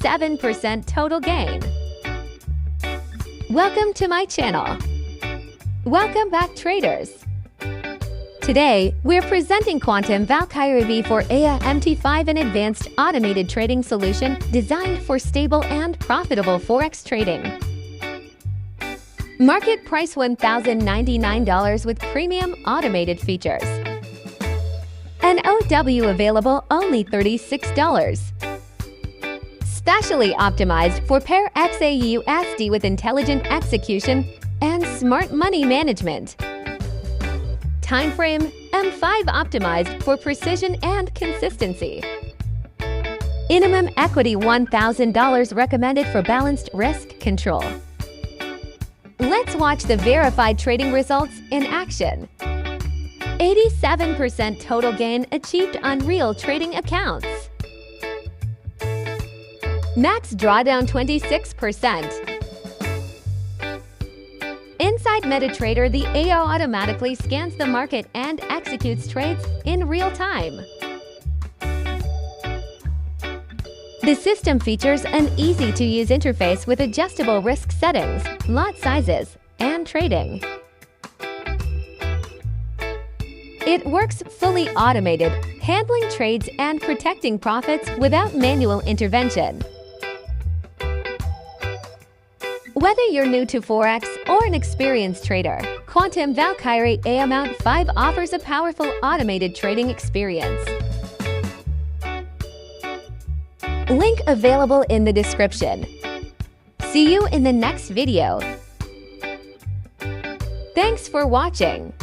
87% total gain. Welcome to my channel. Welcome back, traders. Today, we're presenting Quantum Valkyrie EA MT5, an advanced automated trading solution designed for stable and profitable Forex trading. Market price $1,099 with premium automated features. An OW available only $36. Specially optimized for pair XAUUSD with intelligent execution and smart money management. Timeframe M5 optimized for precision and consistency. Minimum equity $1,000 recommended for balanced risk control. Let's watch the verified trading results in action. 87% total gain achieved on real trading accounts. Max drawdown 26%. Inside MetaTrader, the AI automatically scans the market and executes trades in real time. The system features an easy-to-use interface with adjustable risk settings, lot sizes, and trading. It works fully automated, handling trades and protecting profits without manual intervention. Whether you're new to Forex or an experienced trader, Quantum Valkyrie EA MT5 offers a powerful automated trading experience. Link available in the description. See you in the next video. Thanks for watching.